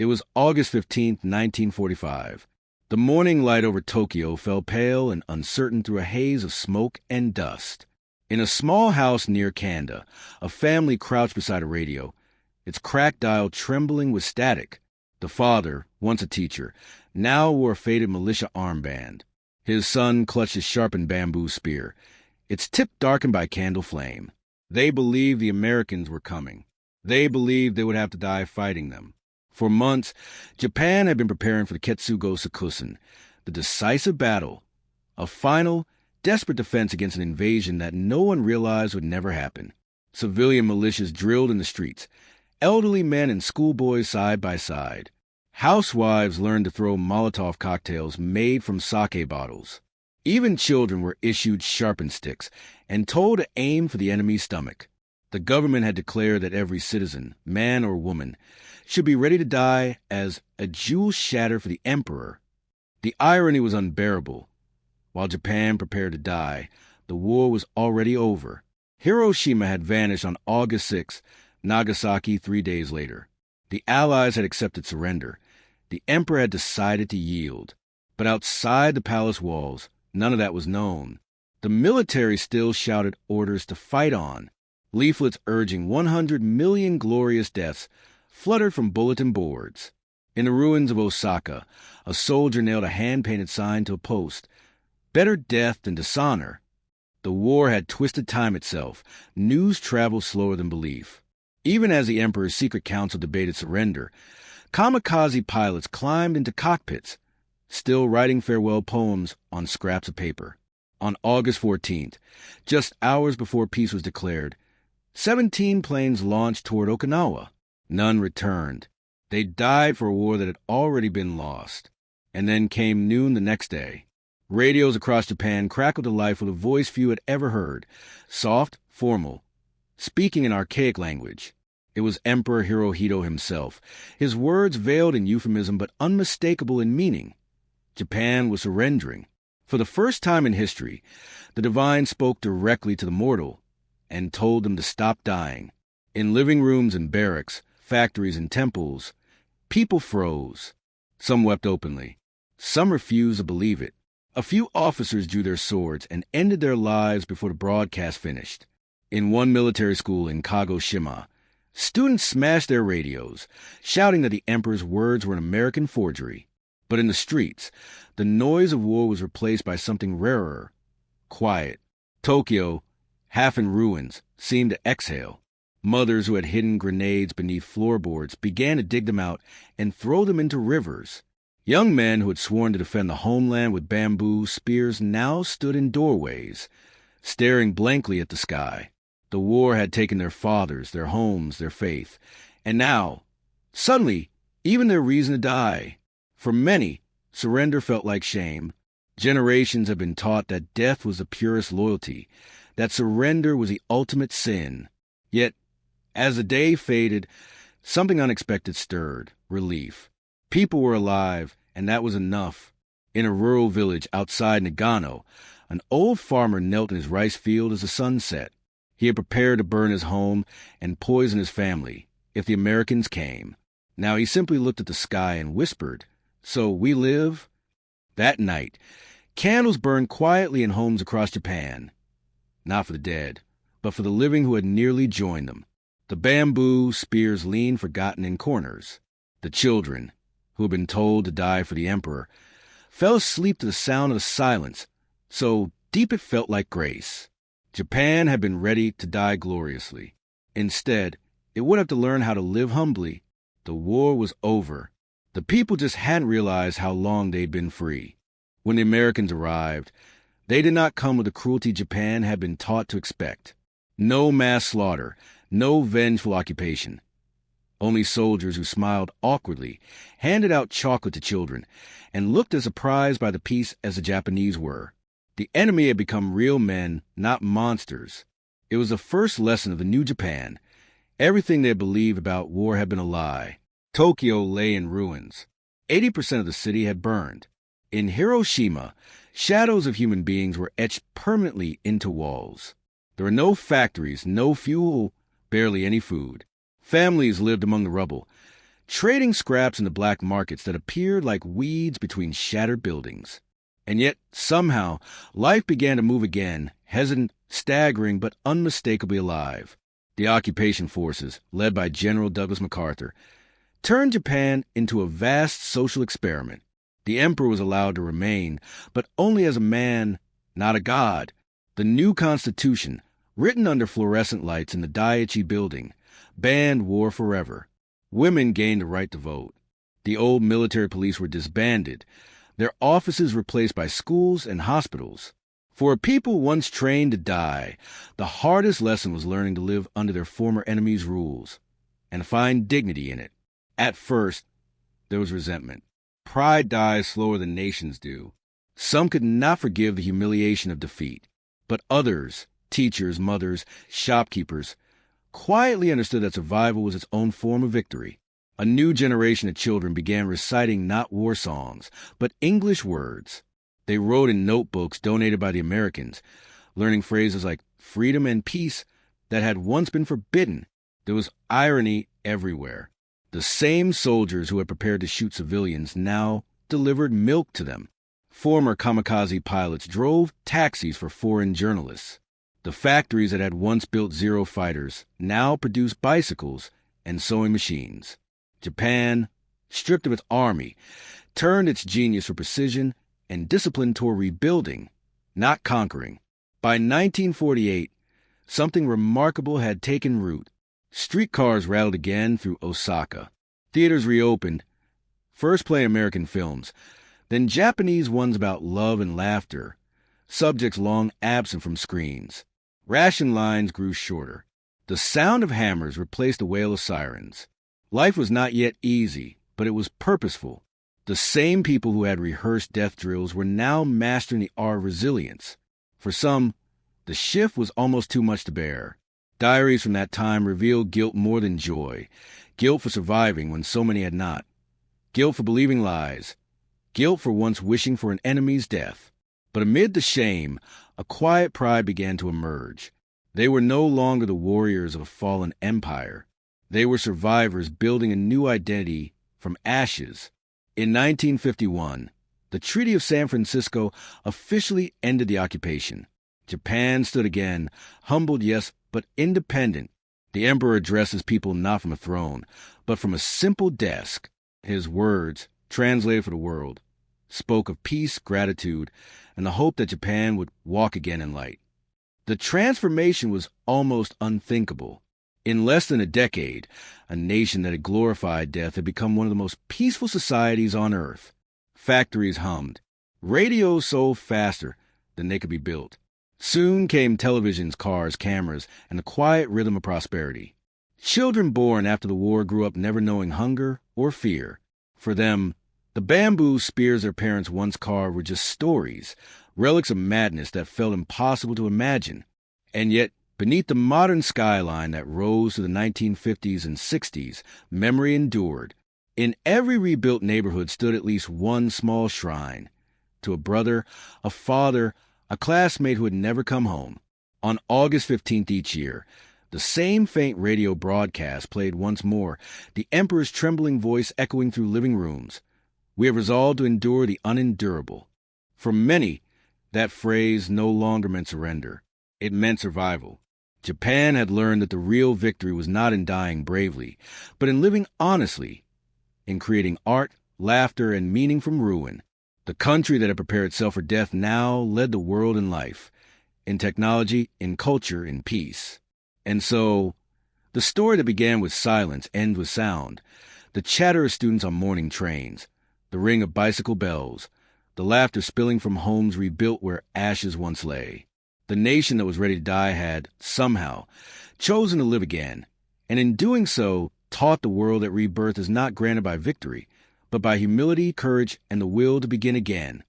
It was August 15th, 1945. The morning light over Tokyo fell pale and uncertain through a haze of smoke and dust. In a small house near Kanda, a family crouched beside a radio, its cracked dial trembling with static. The father, once a teacher, now wore a faded militia armband. His son clutched his sharpened bamboo spear, its tip darkened by candle flame. They believed the Americans were coming. They believed they would have to die fighting them. For months, Japan had been preparing for the Ketsugo Sakusen, the decisive battle, a final, desperate defense against an invasion that no one realized would never happen. Civilian militias drilled in the streets, elderly men and schoolboys side by side. Housewives learned to throw Molotov cocktails made from sake bottles. Even children were issued sharpened sticks and told to aim for the enemy's stomach. The government had declared that every citizen, man or woman, should be ready to die as a jewel shatter for the emperor. The irony was unbearable. While Japan prepared to die, the war was already over. Hiroshima had vanished on August 6th, Nagasaki 3 days later. The Allies had accepted surrender. The emperor had decided to yield. But outside the palace walls, none of that was known. The military still shouted orders to fight on. Leaflets urging 100 million glorious deaths fluttered from bulletin boards. In the ruins of Osaka, a soldier nailed a hand-painted sign to a post. Better death than dishonor. The war had twisted time itself. News traveled slower than belief. Even as the emperor's secret council debated surrender, kamikaze pilots climbed into cockpits, still writing farewell poems on scraps of paper. On August 14th, just hours before peace was declared, 17 planes launched toward Okinawa. None returned. They died for a war that had already been lost. And then came noon the next day. Radios across Japan crackled to life with a voice few had ever heard, soft, formal, speaking an archaic language. It was Emperor Hirohito himself, his words veiled in euphemism but unmistakable in meaning. Japan was surrendering. For the first time in history, the divine spoke directly to the mortal and told them to stop dying. In living rooms and barracks, factories and temples, people froze. Some wept openly. Some refused to believe it. A few officers drew their swords and ended their lives before the broadcast finished. In one military school in Kagoshima, students smashed their radios, shouting that the emperor's words were an American forgery. But in the streets, the noise of war was replaced by something rarer, quiet. Tokyo, half in ruins, seemed to exhale. Mothers who had hidden grenades beneath floorboards began to dig them out and throw them into rivers. Young men who had sworn to defend the homeland with bamboo spears now stood in doorways, staring blankly at the sky. The war had taken their fathers, their homes, their faith, and now, suddenly, even their reason to die. For many, surrender felt like shame. Generations had been taught that death was the purest loyalty, that surrender was the ultimate sin. Yet, as the day faded, something unexpected stirred, relief. People were alive, and that was enough. In a rural village outside Nagano, an old farmer knelt in his rice field as the sun set. He had prepared to burn his home and poison his family if the Americans came. Now he simply looked at the sky and whispered, "So we live?" That night, candles burned quietly in homes across Japan. Not for the dead, but for the living who had nearly joined them. The bamboo spears leaned forgotten in corners. The children, who had been told to die for the emperor, fell asleep to the sound of the silence, so deep it felt like grace. Japan had been ready to die gloriously. Instead, it would have to learn how to live humbly. The war was over. The people just hadn't realized how long they'd been free. When the Americans arrived, they did not come with the cruelty Japan had been taught to expect. No mass slaughter, no vengeful occupation. Only soldiers who smiled awkwardly, handed out chocolate to children, and looked as surprised by the peace as the Japanese were. The enemy had become real men, not monsters. It was the first lesson of the new Japan. Everything they had believed about war had been a lie. Tokyo lay in ruins. 80% of the city had burned. In Hiroshima, shadows of human beings were etched permanently into walls. There were no factories, no fuel, barely any food. Families lived among the rubble, trading scraps in the black markets that appeared like weeds between shattered buildings. And yet, somehow, life began to move again, hesitant, staggering, but unmistakably alive. The occupation forces, led by General Douglas MacArthur, turned Japan into a vast social experiment. The emperor was allowed to remain, but only as a man, not a god. The new constitution, written under fluorescent lights in the Daiichi building, banned war forever. Women gained the right to vote. The old military police were disbanded, their offices replaced by schools and hospitals. For a people once trained to die, the hardest lesson was learning to live under their former enemy's rules and find dignity in it. At first, there was resentment. Pride dies slower than nations do. Some could not forgive the humiliation of defeat, but others, teachers, mothers, shopkeepers, quietly understood that survival was its own form of victory. A new generation of children began reciting not war songs, but English words. They wrote in notebooks donated by the Americans, learning phrases like freedom and peace that had once been forbidden. There was irony everywhere. The same soldiers who had prepared to shoot civilians now delivered milk to them. Former kamikaze pilots drove taxis for foreign journalists. The factories that had once built Zero fighters now produced bicycles and sewing machines. Japan, stripped of its army, turned its genius for precision and discipline toward rebuilding, not conquering. By 1948, something remarkable had taken root. Streetcars rattled again through Osaka. Theaters reopened, first playing American films, then Japanese ones about love and laughter, subjects long absent from screens. Ration lines grew shorter. The sound of hammers replaced the wail of sirens. Life was not yet easy, but it was purposeful. The same people who had rehearsed death drills were now mastering the art of resilience. For some, the shift was almost too much to bear. Diaries from that time revealed guilt more than joy. Guilt for surviving when so many had not. Guilt for believing lies. Guilt for once wishing for an enemy's death. But amid the shame, a quiet pride began to emerge. They were no longer the warriors of a fallen empire. They were survivors building a new identity from ashes. In 1951, the Treaty of San Francisco officially ended the occupation. Japan stood again, humbled, yes, but independent. The emperor addressed his people not from a throne, but from a simple desk. His words, translated for the world, spoke of peace, gratitude, and the hope that Japan would walk again in light. The transformation was almost unthinkable. In less than a decade, a nation that had glorified death had become one of the most peaceful societies on earth. Factories hummed. Radios sold faster than they could be built. Soon came televisions, cars, cameras, and the quiet rhythm of prosperity. Children born after the war grew up never knowing hunger or fear. For them, the bamboo spears their parents once carved were just stories, relics of madness that felt impossible to imagine. And yet, beneath the modern skyline that rose to the 1950s and 60s, memory endured. In every rebuilt neighborhood stood at least one small shrine to a brother, a father, a classmate who had never come home. On August 15th each year, the same faint radio broadcast played once more, the emperor's trembling voice echoing through living rooms. We have resolved to endure the unendurable. For many, that phrase no longer meant surrender. It meant survival. Japan had learned that the real victory was not in dying bravely, but in living honestly, in creating art, laughter, and meaning from ruin. The country that had prepared itself for death now led the world in life, in technology, in culture, in peace. And so, the story that began with silence ends with sound. The chatter of students on morning trains, the ring of bicycle bells, the laughter spilling from homes rebuilt where ashes once lay. The nation that was ready to die had, somehow, chosen to live again, and in doing so, taught the world that rebirth is not granted by victory, but by humility, courage, and the will to begin again.